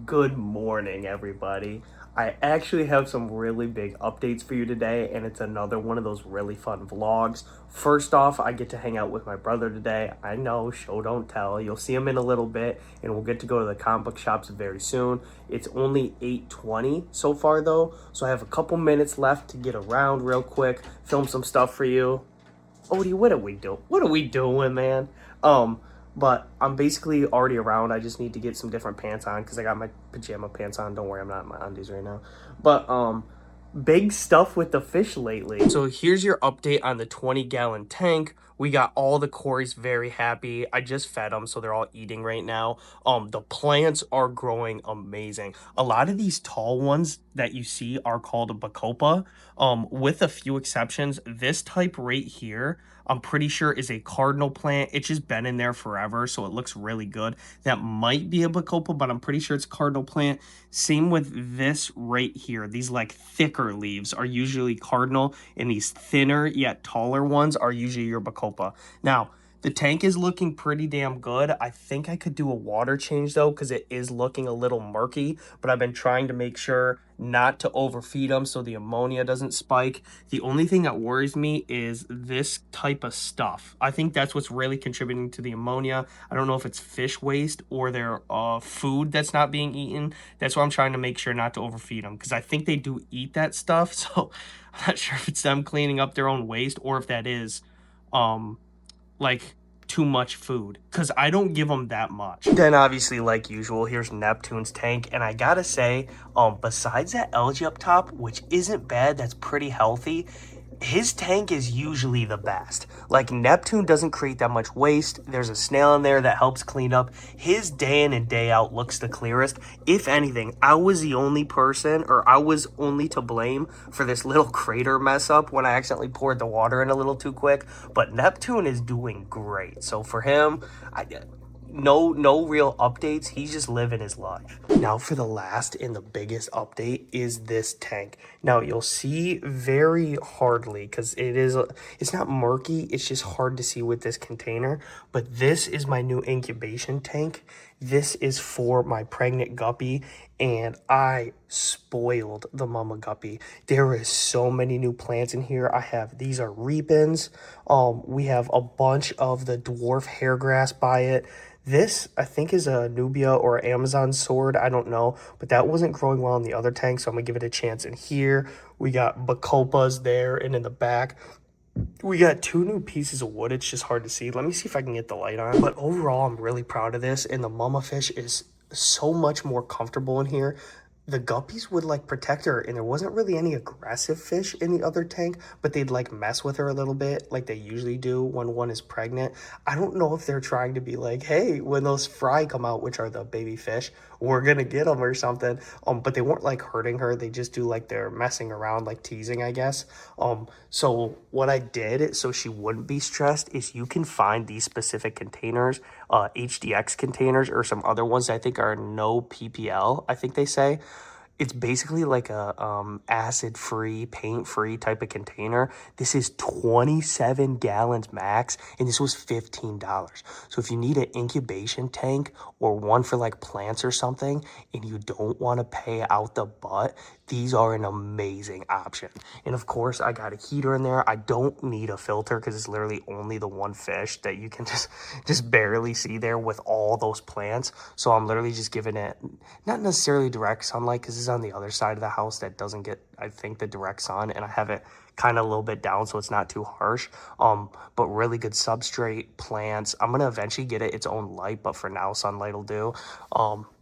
Good morning, everybody. I actually have some really big updates for you today, and it's another one of those really fun vlogs. First off, I get to hang out with my brother today. I know, show don't tell. You'll see him in a little bit, and we'll get to go to the comic book shops very soon. It's only 8:20 so far, though, so I have a couple minutes left to get around real quick, film some stuff for you. Odie, what are we doing? What are we doing, man? But I'm basically already around. I just need to get some different pants on because I got my pajama pants on. Don't worry, I'm not in my undies right now. But big stuff with the fish lately. So here's your update on the 20-gallon tank. We got all the Corys very happy. I just fed them, so they're all eating right now. The plants are growing amazing. A lot of these tall ones that you see are called a bacopa. With a few exceptions, this type right here, I'm pretty sure is a cardinal plant. It's just been in there forever, so it looks really good. That might be a bacopa, but I'm pretty sure it's a cardinal plant. Same with this right here. These like thicker leaves are usually cardinal, and these thinner yet taller ones are usually your bacopa. Now, the tank is looking pretty damn good. I think I could do a water change though, because it is looking a little murky, but I've been trying to make sure not to overfeed them so the ammonia doesn't spike. The only thing that worries me is this type of stuff. I think that's what's really contributing to the ammonia. I don't know if it's fish waste or their food that's not being eaten. That's why I'm trying to make sure not to overfeed them, because I think they do eat that stuff. So I'm not sure if it's them cleaning up their own waste or if that is like too much food, because I don't give them that much. Then obviously, like usual, here's Neptune's tank, and I gotta say, besides that algae up top, which isn't bad, that's pretty healthy, his tank is usually the best. Like, Neptune doesn't create that much waste. There's a snail in there that helps clean up. His day in and day out looks the clearest. If anything, I was the only person, or I was only to blame for this little crater mess up when I accidentally poured the water in a little too quick. But Neptune is doing great. So for him, no real updates. He's just living his life. Now for the last and the biggest update is this tank. Now you'll see very hardly, because it's not murky, it's just hard to see with this container, but this is my new incubation tank. This is for my pregnant guppy, and I spoiled the mama guppy. There is so many new plants in here. These are repins. We have a bunch of the dwarf hairgrass by it. This, I think, is a Nubia or Amazon sword. I don't know, but that wasn't growing well in the other tank, so I'm going to give it a chance in here. We got bacopas there, and in the back, we got two new pieces of wood. It's just hard to see. Let me see if I can get the light on. But overall, I'm really proud of this, and the mama fish is so much more comfortable in here. The guppies would like protect her, and there wasn't really any aggressive fish in the other tank, but they'd like mess with her a little bit like they usually do when one is pregnant. I don't know if they're trying to be like, hey, when those fry come out, which are the baby fish, we're gonna get them or something. But they weren't like hurting her. They just do like they're messing around, like teasing, I guess. So what I did so she wouldn't be stressed is you can find these specific containers, HDX containers, or some other ones that I think are no PPL, I think they say. It's basically like a acid-free, paint-free type of container. This is 27 gallons max, and this was $15. So if you need an incubation tank or one for like plants or something, and you don't want to pay out the butt, these are an amazing option. And of course, I got a heater in there. I don't need a filter because it's literally only the one fish that you can just barely see there with all those plants. So I'm literally just giving it not necessarily direct sunlight, because it's on the other side of the house that doesn't get, I think, the direct sun, and I have it kind of a little bit down so it's not too harsh. But really good substrate, plants. I'm gonna eventually get it its own light, but for now sunlight will do.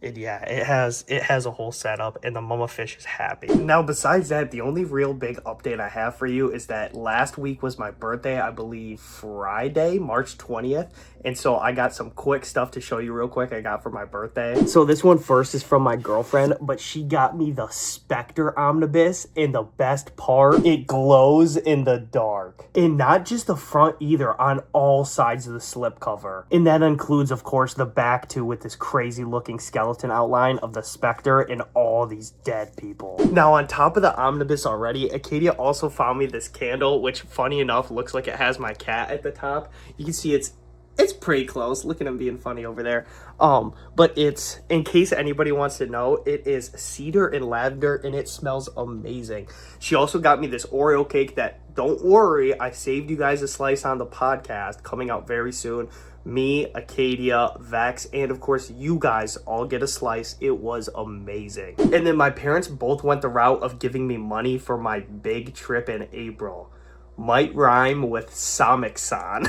It has a whole setup, and the mama fish is happy. Now besides that, the only real big update I have for you is that last week was my birthday, I believe Friday, March 20th, and so I got some quick stuff to show you real quick I got for my birthday. So this one first is from my girlfriend, but she got me the Spectre Omnibus, and the best part, it glows in the dark. And not just the front either, on all sides of the slipcover. And that includes, of course, the back too, with this crazy looking skeleton outline of the Spectre and all these dead people. Now on top of the omnibus already, Acadia also found me this candle, which funny enough looks like it has my cat at the top. You can see it's It's pretty close. Look at him being funny over there. But it's, in case anybody wants to know, it is cedar and lavender, and it smells amazing. She also got me this Oreo cake that, don't worry, I saved you guys a slice on the podcast, coming out very soon. Me, Acadia, Vex, and of course you guys all get a slice. It was amazing. And then my parents both went the route of giving me money for my big trip in April. Might rhyme with Samik-san.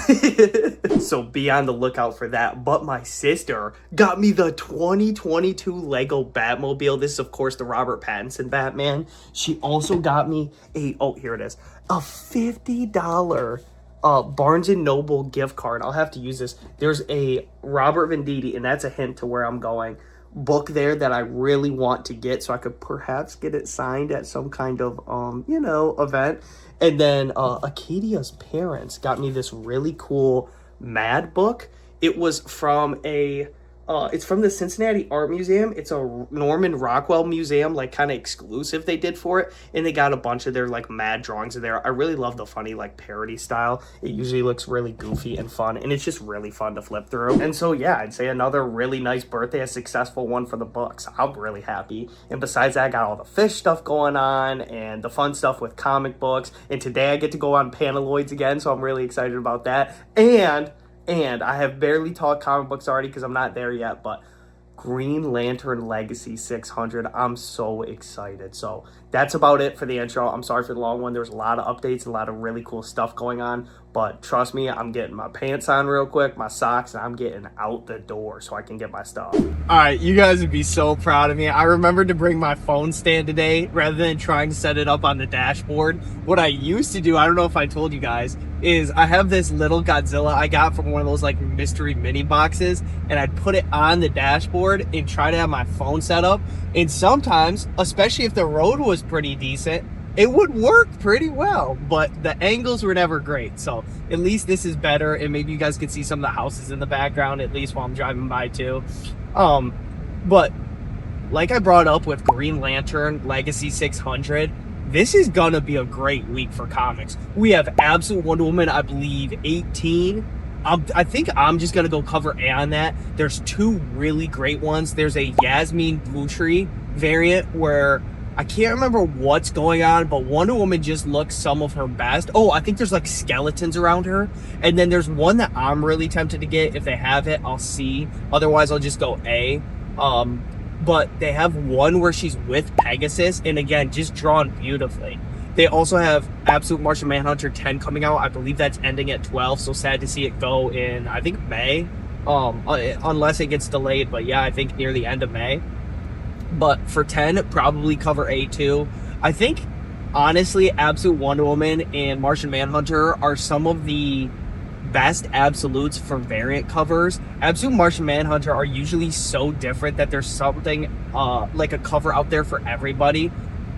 So be on the lookout for that. But my sister got me the 2022 Lego Batmobile. This is, of course, the Robert Pattinson Batman. She also got me a $50 Barnes & Noble gift card. I'll have to use this. There's a Robert Venditti, and that's a hint to where I'm going, book there that I really want to get, so I could perhaps get it signed at some kind of event. And then Acadia's parents got me this really cool Mad book. It was from it's from the Cincinnati Art Museum. It's a Norman Rockwell museum, like kind of exclusive they did for it. And they got a bunch of their like Mad drawings in there. I really love the funny like parody style. It usually looks really goofy and fun, and it's just really fun to flip through. And so yeah, I'd say another really nice birthday, a successful one for the books. I'm really happy. And besides that, I got all the fish stuff going on and the fun stuff with comic books. And today I get to go on Panelloids again, so I'm really excited about that. And I have barely talked comic books already because I'm not there yet, but Green Lantern Legacy 600, I'm so excited. So that's about it for the intro. I'm sorry for the long one. There's a lot of updates, a lot of really cool stuff going on, but trust me, I'm getting my pants on real quick, my socks, and I'm getting out the door so I can get my stuff. All right, you guys would be so proud of me. I remembered to bring my phone stand today rather than trying to set it up on the dashboard. What I used to do, I don't know if I told you guys, is I have this little Godzilla I got from one of those like mystery mini boxes, and I'd put it on the dashboard and try to have my phone set up. And sometimes, especially if the road was pretty decent, it would work pretty well, but the angles were never great. So at least this is better, and maybe you guys can see some of the houses in the background at least while I'm driving by too. But like I brought up with Green Lantern Legacy 600, this is gonna be a great week for comics. We have Absolute Wonder Woman, I believe 18. I think I'm just gonna go cover A on that. There's two really great ones. There's a Yasmin Butri variant where I can't remember what's going on, but Wonder Woman just looks some of her best. Oh, I think there's like skeletons around her. And then there's one that I'm really tempted to get. If they have it, I'll see. Otherwise, I'll just go A. But they have one where she's with Pegasus, and again, just drawn beautifully. They also have Absolute Martian Manhunter 10 coming out. I believe that's ending at 12, so sad to see it go in, I think, May. Unless it gets delayed, but yeah, I think near the end of May. But for 10, probably cover A2. I think, honestly, Absolute Wonder Woman and Martian Manhunter are some of the best absolutes for variant covers. Absolute Martian Manhunter are usually so different that there's something like a cover out there for everybody.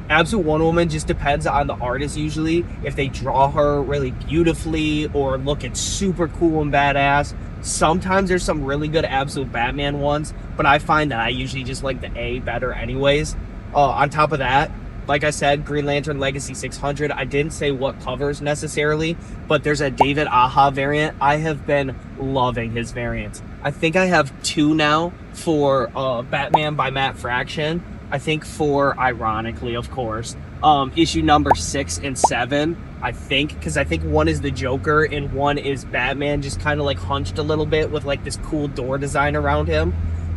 Absolute Wonder Woman just depends on the artist usually. If they draw her really beautifully or looking super cool and badass. Sometimes there's some really good Absolute Batman ones, but I find that I usually just like the A better anyways. On top of that, like I said, Green Lantern Legacy 600, I didn't say what covers necessarily, but there's a David Aja variant. I have been loving his variants. I think I have two now for Batman by Matt Fraction. I think for, ironically, of course, issue number 6 and 7. I think, because I think one is the Joker and one is Batman just kind of like hunched a little bit with like this cool door design around him.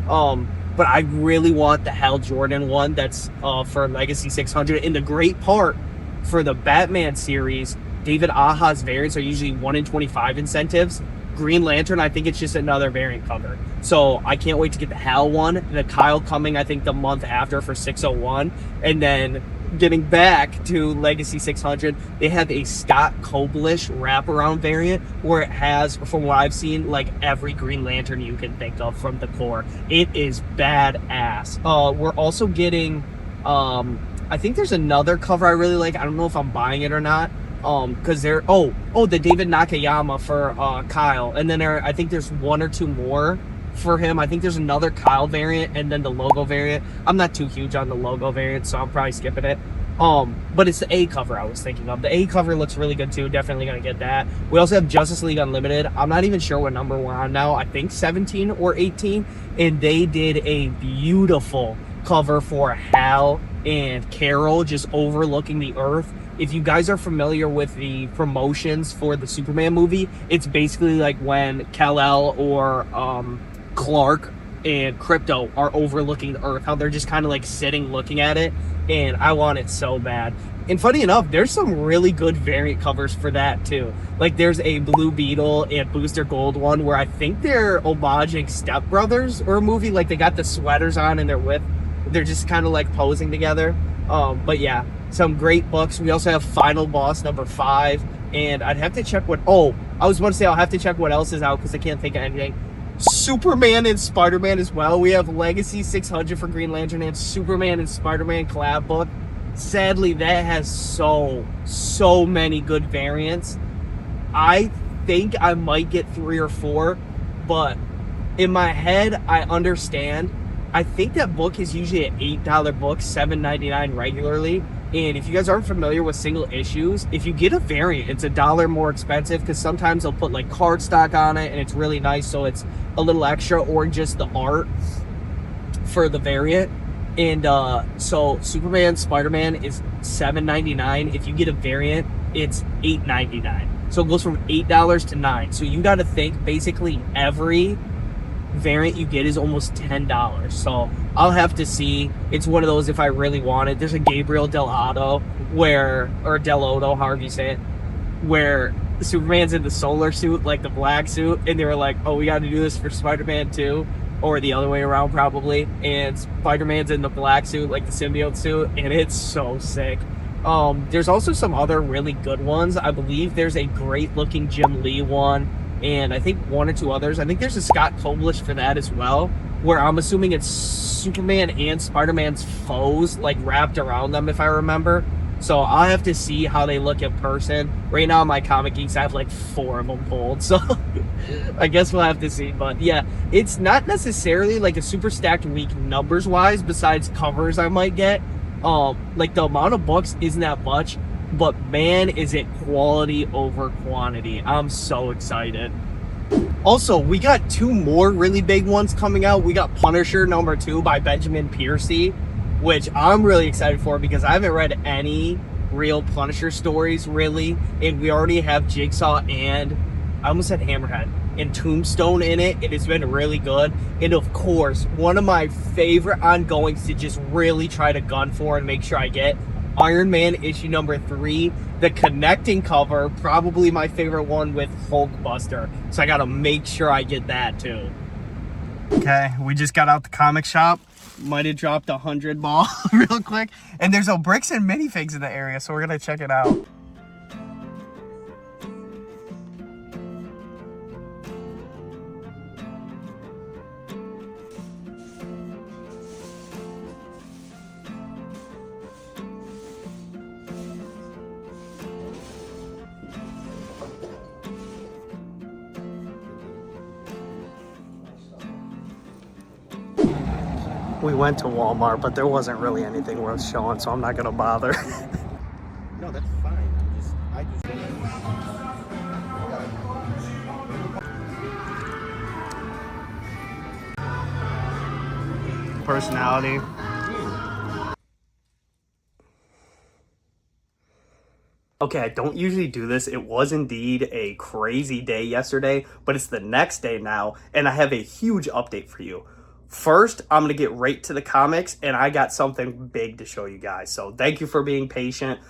But I really want the Hal Jordan one that's for Legacy 600. And the great part for the Batman series, David Aja's variants are usually 1 in 25 incentives. Green Lantern, I think it's just another variant cover. So I can't wait to get the Hal one. The Kyle coming, I think, the month after for 601. And then getting back to Legacy 600, they have a Scott Koblish wraparound variant where it has, from what I've seen, like every Green Lantern you can think of from the core. It is badass. We're also getting, I think there's another cover I really like. I don't know if I'm buying it or not. Because they're, the David Nakayama for Kyle. And then I think there's one or two more for him. I think there's another Kyle variant and then the logo variant. I'm not too huge on the logo variant, so I'm probably skipping it. But it's the A cover I was thinking of. The A cover looks really good too. Definitely gonna get that. We also have Justice League Unlimited. I'm not even sure what number we're on now. I think 17 or 18. And they did a beautiful cover for Hal and Carol just overlooking the Earth. If you guys are familiar with the promotions for the Superman movie, it's basically like when Kal-El or Clark and Crypto are overlooking the Earth, how they're just kind of like sitting looking at it, and I want it so bad. And funny enough, there's some really good variant covers for that too. Like there's a Blue Beetle and Booster Gold one where I think they're homaging Step Brothers or a movie, like they got the sweaters on and they're just kind of like posing together. But yeah, some great books. We also have Final Boss number 5, and I'd have to check what, I was about to say I'll have to check what else is out because I can't think of anything. Superman and Spider-Man as well. We have Legacy 600 for Green Lantern and Superman and Spider-Man collab book. Sadly, that has so many good variants. I think I might get 3 or 4, but in my head, I understand. I think that book is usually an $8 book, $7.99 regularly. And if you guys aren't familiar with single issues, if you get a variant, it's $1 more expensive because sometimes they'll put like cardstock on it and it's really nice, so it's a little extra, or just the art for the variant. And so Superman, Spider-Man is $7.99. If you get a variant, it's $8.99. So it goes from $8 to $9. So you got to think basically every variant you get is almost $10. So I'll have to see. It's one of those if I really want it. There's a Gabriel Del Otto or Del Otto, however you say it, where Superman's in the solar suit, like the black suit, and they were like, oh, we got to do this for Spider-Man too, or the other way around probably, and Spider-Man's in the black suit, like the symbiote suit, and it's so sick. There's also some other really good ones. I believe there's a great looking Jim Lee one, and I think 1 or 2 others. I think there's a Scott Koblish for that as well, where I'm assuming it's Superman and Spider-Man's foes like wrapped around them, if I remember. So I'll have to see how they look in person. Right now on my Comic Geeks, I have like 4 of them pulled, so I guess we'll have to see. But yeah, it's not necessarily like a super stacked week numbers wise, besides covers I might get. Like the amount of books isn't that much, but man, is it quality over quantity. I'm so excited. Also, we got 2 more really big ones coming out. We got Punisher number 2 by Benjamin Piercy, which I'm really excited for because I haven't read any real Punisher stories really, and we already have Jigsaw and I almost said Hammerhead and Tombstone in it, and it's been really good. And of course, one of my favorite ongoings to just really try to gun for and make sure I get, Iron Man issue number 3, the connecting cover, probably my favorite one with Hulkbuster. So I gotta make sure I get that too. Okay, we just got out the comic shop. Might have dropped 100 ball real quick. And there's a Bricks and minifigs in the area, so we're gonna check it out. We went to Walmart, but there wasn't really anything worth showing, so I'm not gonna bother. No, that's fine. I just. Personality. Okay, I don't usually do this. It was indeed a crazy day yesterday, but it's the next day now, and I have a huge update for you. First, I'm going to get right to the comics, and I got something big to show you guys. So thank you for being patient.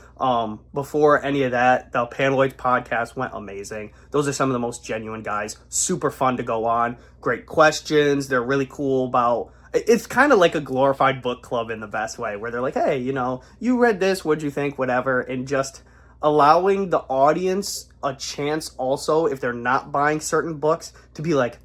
Before any of that, the Panaloids podcast went amazing. Those are some of the most genuine guys. Super fun to go on. Great questions. They're really cool about... It's kind of like a glorified book club in the best way, where they're like, hey, you know, you read this, what'd you think, whatever, and just allowing the audience a chance also, if they're not buying certain books, to be like...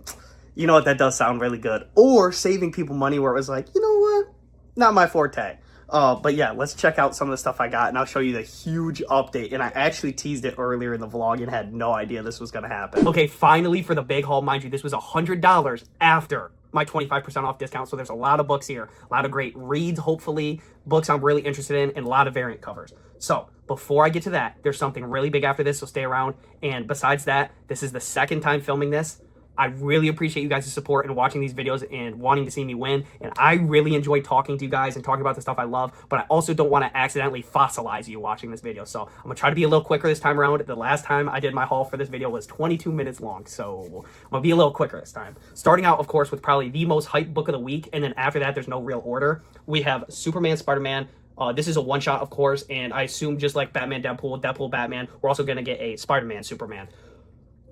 you know what, that does sound really good. Or saving people money where it was like, you know what, not my forte. But yeah, let's check out some of the stuff I got, and I'll show you the huge update. And I actually teased it earlier in the vlog and had no idea this was going to happen. Okay, finally for the big haul. Mind you, this was $100 after my 25% off discount. So there's a lot of books here, a lot of great reads, hopefully, books I'm really interested in, and a lot of variant covers. So before I get to that, there's something really big after this, so stay around. And besides that, this is the second time filming this. I really appreciate you guys' support and watching these videos and wanting to see me win. And I really enjoy talking to you guys and talking about the stuff I love, but I also don't want to accidentally fossilize you watching this video. So I'm going to try to be a little quicker this time around. The last time I did my haul for this video was 22 minutes long, so I'm going to be a little quicker this time. Starting out, of course, with probably the most hyped book of the week, and then after that, there's no real order. We have Superman, Spider-Man. This is a one-shot, of course, and I assume just like Batman, Deadpool, Deadpool, Batman, we're also going to get a Spider-Man, Superman.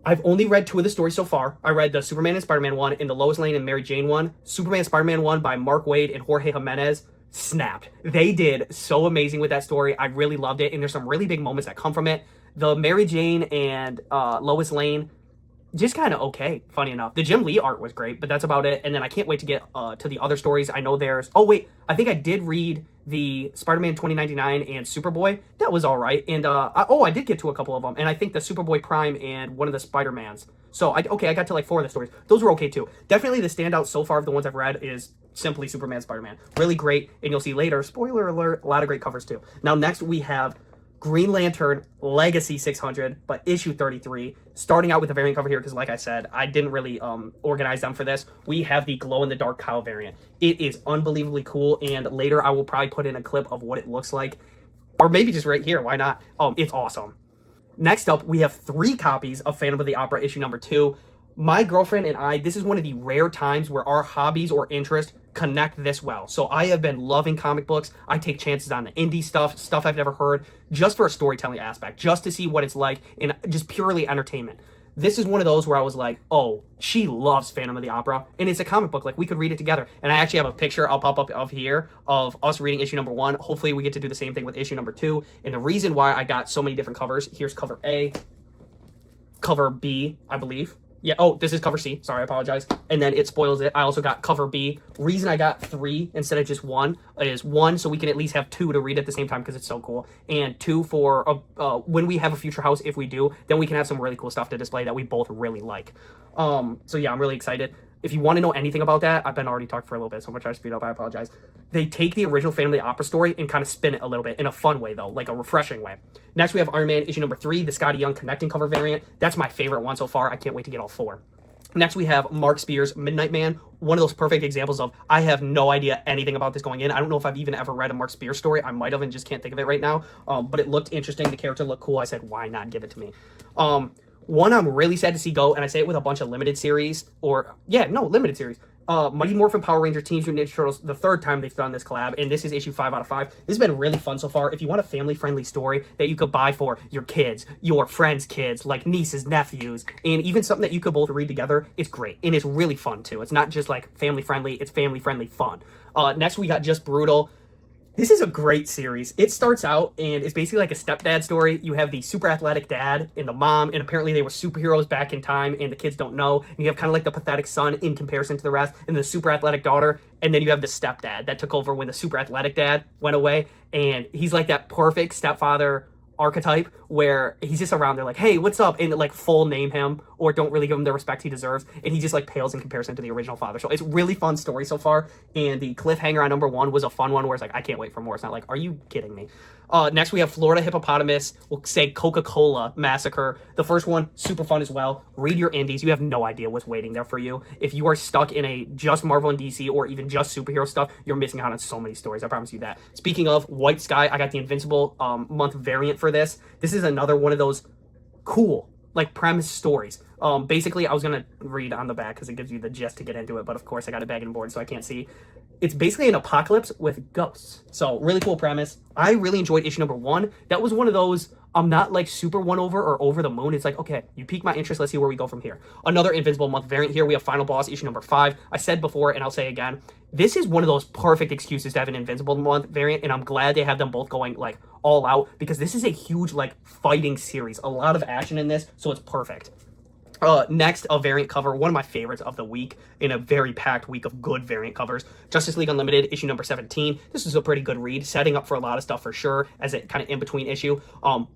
I've only read 2 of the stories so far. I read the Superman and Spider-Man one and the Lois Lane and Mary Jane one. Superman and Spider-Man one by Mark Waid and Jorge Jimenez snapped. They did so amazing with that story. I really loved it, and there's some really big moments that come from it. The Mary Jane and Lois Lane, just kind of okay, funny enough. The Jim Lee art was great, but that's about it. And then I can't wait to get to the other stories. I know there's... Oh, wait. I think I did read the Spider-Man 2099 and Superboy. That was all right. And, I did get to a couple of them. And I think the Superboy Prime and one of the Spider-Mans. So, I got to like 4 of the stories. Those were okay, too. Definitely the standout so far of the ones I've read is simply Superman, Spider-Man. Really great. And you'll see later, spoiler alert, a lot of great covers, too. Now, next we have Green Lantern Legacy 600, but issue 33. Starting out with the variant cover here, because like I said, I didn't really organize them for this. We have the glow-in-the-dark Kyle variant. It is unbelievably cool, and later I will probably put in a clip of what it looks like. Or maybe just right here, why not? It's awesome. Next up, we have 3 copies of Phantom of the Opera issue number 2. My girlfriend and I, this is one of the rare times where our hobbies or interests connect this well. So I have been loving comic books. I take chances on the indie stuff I've never heard, just for a storytelling aspect, just to see what it's like, and just purely entertainment. This is one of those where I was like, oh, she loves Phantom of the Opera, and it's a comic book. Like, we could read it together. And I actually have a picture I'll pop up of here of us reading issue number 1. Hopefully we get to do the same thing with issue number 2. And the reason why I got so many different covers, here's cover A, cover B, I believe. Yeah, oh, this is cover C. Sorry, I apologize. And then it spoils it. I also got cover B. Reason I got 3 instead of just 1 is 1, so we can at least have 2 to read at the same time because it's so cool. And 2 for when we have a future house, if we do, then we can have some really cool stuff to display that we both really like. So yeah, I'm really excited. If you want to know anything about that, I've been already talking for a little bit, so I'm going to try to speed up. I apologize. They take the original Phantom of the Opera story and kind of spin it a little bit in a fun way, though, like a refreshing way. Next, we have Iron Man issue number 3, the Scotty Young connecting cover variant. That's my favorite one so far. I can't wait to get all 4. Next, we have Mark Spears' Midnight Man, one of those perfect examples of I have no idea anything about this going in. I don't know if I've even ever read a Mark Spears story. I might have and just can't think of it right now, but it looked interesting. The character looked cool. I said, why not give it to me? One I'm really sad to see go, and I say it with a bunch of limited series, limited series. Mighty Morphin Power Rangers Teenage Mutant Ninja Turtles, the 3rd time they've done this collab, and this is issue 5 out of 5. This has been really fun so far. If you want a family-friendly story that you could buy for your kids, your friends' kids, like nieces, nephews, and even something that you could both read together, it's great. And it's really fun, too. It's not just, like, family-friendly, it's family-friendly fun. Next, we got Just Brutal. This is a great series. It starts out, and it's basically like a stepdad story. You have the super athletic dad and the mom, and apparently they were superheroes back in time, and the kids don't know. And you have kind of like the pathetic son in comparison to the rest, and the super athletic daughter. And then you have the stepdad that took over when the super athletic dad went away. And he's like that perfect stepfather archetype where he's just around there like, hey, what's up? And like full name him or don't really give him the respect he deserves. And he just like pales in comparison to the original father. So it's really fun story so far. And the cliffhanger on number 1 was a fun one where it's like, I can't wait for more. It's not like, are you kidding me? Next, we have Florida Hippopotamus. We'll say Coca-Cola Massacre. The first one, super fun as well. Read your indies. You have no idea what's waiting there for you. If you are stuck in a just Marvel and DC or even just superhero stuff, you're missing out on so many stories. I promise you that. Speaking of White Sky, I got the Invincible month variant for this. This is another one of those cool, like, premise stories. Basically, I was going to read on the back because it gives you the gist to get into it, but of course I got a bag and board, so I can't see. It's basically an apocalypse with ghosts. So, really cool premise. I really enjoyed issue number 1. That was one of those, I'm not like super won over or over the moon. It's like, okay, you piqued my interest. Let's see where we go from here. Another Invincible month variant here. We have Final Boss issue number 5. I said before, and I'll say again, this is one of those perfect excuses to have an Invincible month variant, and I'm glad they have them both going like all out because this is a huge like fighting series. A lot of action in this, so it's perfect. Next, a variant cover, one of my favorites of the week in a very packed week of good variant covers. Justice League Unlimited, issue number 17. This is a pretty good read, setting up for a lot of stuff for sure as a kind of in-between issue.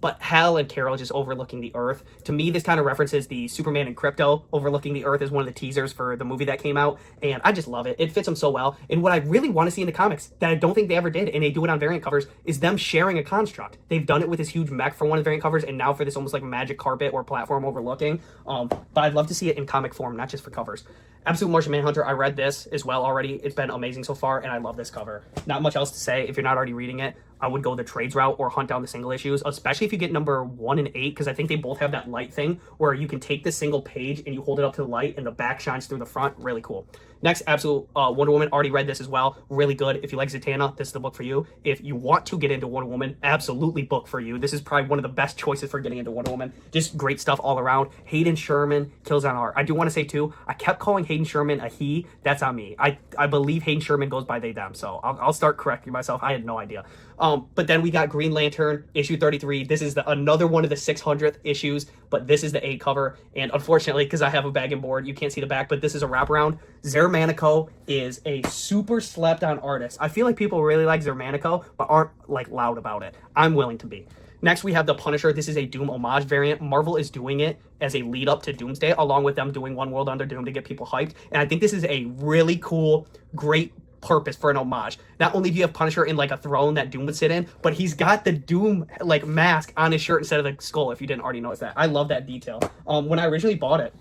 But Hal and Carol just overlooking the Earth. To me, this kind of references the Superman and Krypto overlooking the Earth as one of the teasers for the movie that came out, and I just love it. It fits them so well. And what I really want to see in the comics that I don't think they ever did, and they do it on variant covers, is them sharing a construct. They've done it with this huge mech for one of the variant covers, and now for this almost like magic carpet or platform overlooking. But I'd love to see it in comic form, not just for covers. Absolute Martian Manhunter, I read this as well already. It's been amazing so far, and I love this cover. Not much else to say. If you're not already reading it, I would go the trades route or hunt down the single issues, especially if you get number 1 and 8, because I think they both have that light thing where you can take the single page and you hold it up to the light and the back shines through the front. Really cool. Next, Absolute Wonder Woman. Already read this as well. Really good. If you like Zatanna, this is the book for you. If you want to get into Wonder Woman, absolutely book for you. This is probably one of the best choices for getting into Wonder Woman. Just great stuff all around. Hayden Sherman kills on art. I do want to say too, I kept calling Hayden Sherman a he. That's on me. I believe Hayden Sherman goes by they them. So I'll start correcting myself. I had no idea. But then we got Green Lantern issue 33. This is another one of the 600th issues, but this is the A cover. And unfortunately, because I have a bag and board, you can't see the back, but this is a wraparound. Zermanico is a super slept on artist. I feel like people really like Zermanico, but aren't like loud about it. I'm willing to be. Next, we have the Punisher. This is a Doom homage variant. Marvel is doing it as a lead up to Doomsday, along with them doing One World Under Doom to get people hyped. And I think this is a really cool, great purpose for an homage. Not only do you have Punisher in like a throne that Doom would sit in, but he's got the Doom like mask on his shirt instead of the skull, if you didn't already notice that. I love that detail. When I originally bought it,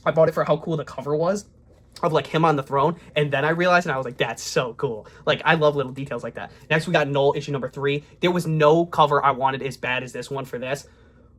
I bought it for how cool the cover was of like him on the throne, and then I realized and I was like, that's so cool. Like, I love little details like that. Next, we got Null issue number 3. There was no cover I wanted as bad as this one for this.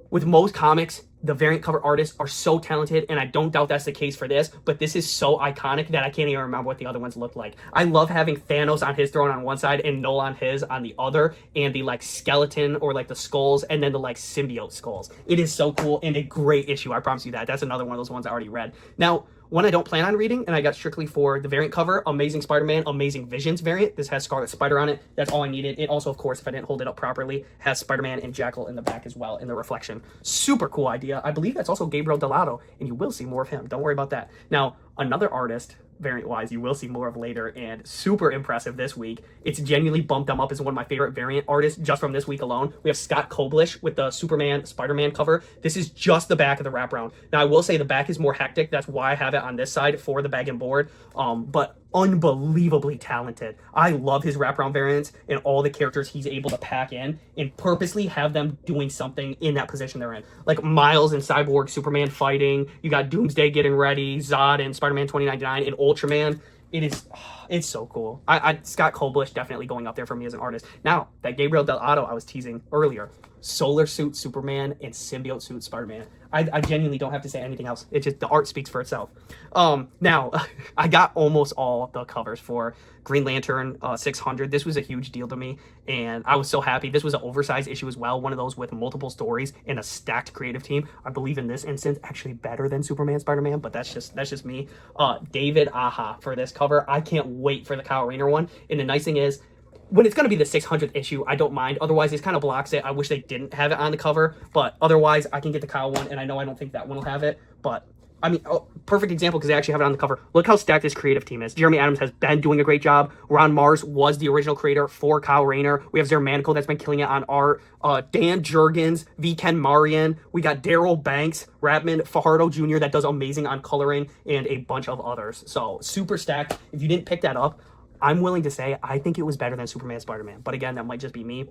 With most comics, the variant cover artists are so talented, and I don't doubt that's the case for this, but this is so iconic that I can't even remember what the other ones looked like. I love having Thanos on his throne on one side and Null on his on the other, and the like skeleton or like the skulls, and then the like symbiote skulls. It is so cool and a great issue, I promise you that. That's another one of those ones I already read. Now, one I don't plan on reading, and I got strictly for the variant cover, Amazing Spider-Man, Amazing Visions variant. This has Scarlet Spider on it. That's all I needed. It also, of course, if I didn't hold it up properly, has Spider-Man and Jackal in the back as well in the reflection. Super cool idea. I believe that's also Gabriel Delato, and you will see more of him. Don't worry about that. Now, another artist, variant-wise, you will see more of later, and super impressive this week. It's genuinely bumped them up as one of my favorite variant artists just from this week alone. We have Scott Koblish with the Superman Spider-Man cover. This is just the back of the wraparound. Now, I will say the back is more hectic. That's why I have it on this side for the bag and board. But unbelievably talented. I love his wraparound variants and all the characters he's able to pack in and purposely have them doing something in that position they're in. Like Miles and Cyborg Superman fighting. You got Doomsday getting ready, Zod and Spider-Man 2099 and Ultraman. It's so cool. Scott Koblish definitely going up there for me as an artist. Now, that Gabriel Delato I was teasing earlier, Solar Suit Superman and Symbiote Suit Spider-Man. I genuinely don't have to say anything else. It's just the art speaks for itself. Now, I got almost all the covers for Green Lantern 600. This was a huge deal to me, and I was so happy. This was an oversized issue as well, one of those with multiple stories and a stacked creative team. I believe in this instance, actually better than Superman Spider-Man, but that's just me. David Aja for this cover. I can't wait for the Kyle Rayner one. And the nice thing is, when it's going to be the 600th issue, I don't mind. Otherwise, this kind of blocks it. I wish they didn't have it on the cover, but otherwise, I can get the Kyle one, and I know I don't think that one will have it, but I mean, perfect example because they actually have it on the cover. Look how stacked this creative team is. Jeremy Adams has been doing a great job. Ron Mars was the original creator for Kyle Rayner. We have Zermanico that's been killing it on art. Dan Jurgens, V. Ken Marion. We got Daryl Banks, Rapman, Fajardo Jr. that does amazing on coloring, and a bunch of others. So super stacked. If you didn't pick that up, I'm willing to say I think it was better than Superman Spider-Man. But again, that might just be me.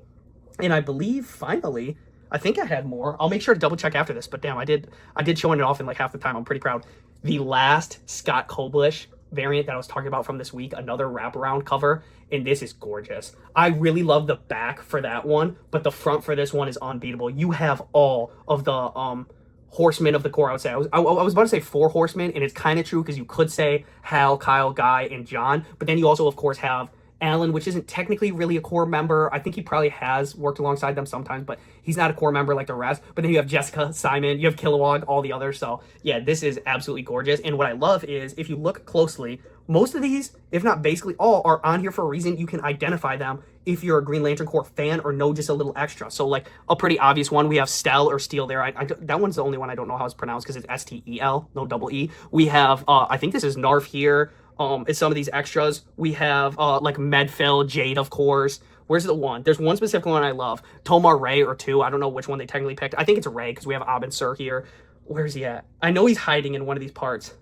And I believe, finally, I think I had more. I'll make sure to double check after this. But damn, I did showing it off in like half the time. I'm pretty proud. The last Scott Koblish variant that I was talking about from this week, another wraparound cover. And this is gorgeous. I really love the back for that one. But the front for this one is unbeatable. You have all of the horsemen of the core, I would say. I was about to say 4 horsemen, and it's kind of true because you could say Hal, Kyle, Guy, and John, but then you also, of course, have Alan, which isn't technically really a core member. I think he probably has worked alongside them sometimes, but he's not a core member like the rest. But then you have Jessica, Simon, you have Kilowog, all the others. So yeah, this is absolutely gorgeous. And what I love is if you look closely, Most of these, if not basically all, are on here for a reason. You can identify them if you're a Green Lantern Corps fan or know just a little extra. So like a pretty obvious one, we have Stel or Steel there. That one's the only one I don't know how it's pronounced because it's S-T-E-L, no double E. We have, I think this is Narf here. It's some of these extras. We have like Medfill, Jade, of course. Where's the one? There's one specific one I love. Tomar Ray or two. I don't know which one they technically picked. I think it's a Ray because we have Abin Sur here. Where's he at? I know he's hiding in one of these parts.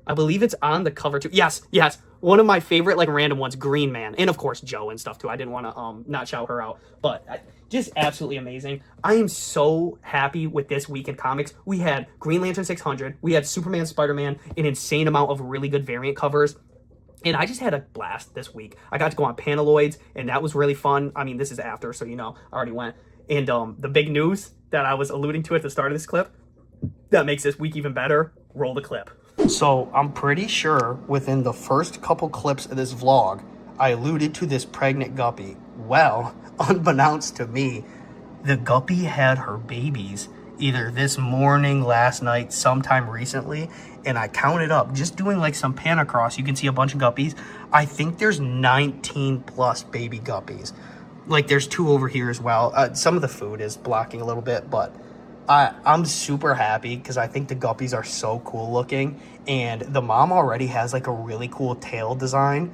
I believe it's on the cover too. Yes. One of my favorite like random ones, Green Man. And of course Joe and stuff too. I didn't want to not shout her out. But just absolutely amazing. I am so happy with this week in comics. We had Green Lantern 600. We had Superman, Spider-Man, an insane amount of really good variant covers. And I just had a blast this week. I got to go on Panelloids, and that was really fun. I mean, this is after, so you know, I already went. And the big news that I was alluding to at the start of this clip that makes this week even better, roll the clip. So I'm pretty sure within the first couple clips of this vlog, I alluded to this pregnant guppy. Well, unbeknownst to me, the guppy had her babies either this morning, last night, sometime recently, and I counted up, just doing like some pan across, you can see a bunch of guppies. I think there's 19 plus baby guppies. Like there's 2 over here as well. Some of the food is blocking a little bit, but I'm super happy because I think the guppies are so cool looking, and the mom already has like a really cool tail design.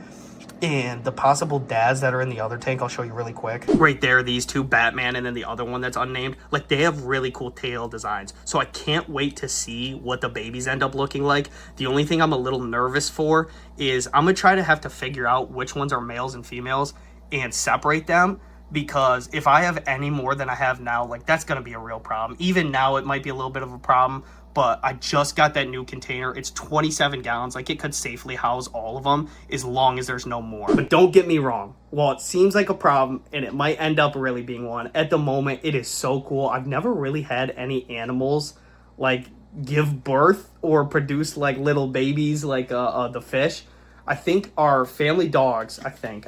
And the possible dads that are in the other tank, I'll show you really quick. Right there, these 2, Batman and then the other one that's unnamed. Like, they have really cool tail designs. So I can't wait to see what the babies end up looking like. The only thing I'm a little nervous for is I'm going to try to have to figure out which ones are males and females and separate them. Because if I have any more than I have now, like, that's going to be a real problem. Even now, it might be a little bit of a problem. But I just got that new container. It's 27 gallons. Like, it could safely house all of them as long as there's no more. But don't get me wrong. While it seems like a problem, and it might end up really being one, at the moment, it is so cool. I've never really had any animals, like, give birth or produce, like, little babies like the fish. I think our family dogs,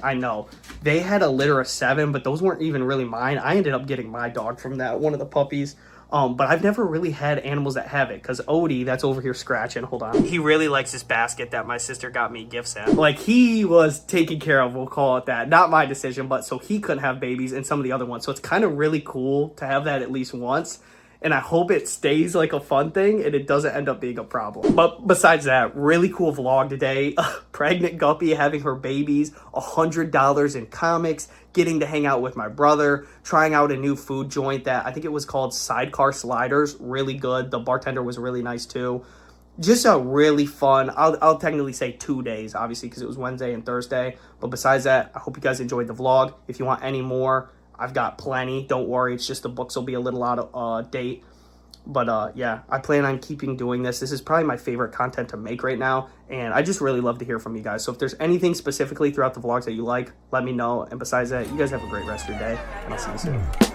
I know, they had a litter of 7, but those weren't even really mine. I ended up getting my dog from that, one of the puppies. But I've never really had animals that have it, because Odie, that's over here scratching, hold on. He really likes this basket that my sister got me gifts in. Like, he was taken care of, we'll call it that. Not my decision, but so he couldn't have babies and some of the other ones. So it's kind of really cool to have that at least once. And I hope it stays like a fun thing and it doesn't end up being a problem. But besides that, really cool vlog today. Pregnant guppy having her babies, $100 in comics, getting to hang out with my brother, trying out a new food joint that I think it was called Sidecar Sliders. Really good. The bartender was really nice too. Just a really fun, I'll technically say 2 days, obviously, because it was Wednesday and Thursday. But besides that, I hope you guys enjoyed the vlog. If you want any more, I've got plenty. Don't worry. It's just the books will be a little out of date. But yeah, I plan on keeping doing this. This is probably my favorite content to make right now. And I just really love to hear from you guys. So if there's anything specifically throughout the vlogs that you like, let me know. And besides that, you guys have a great rest of your day. And I'll see you soon.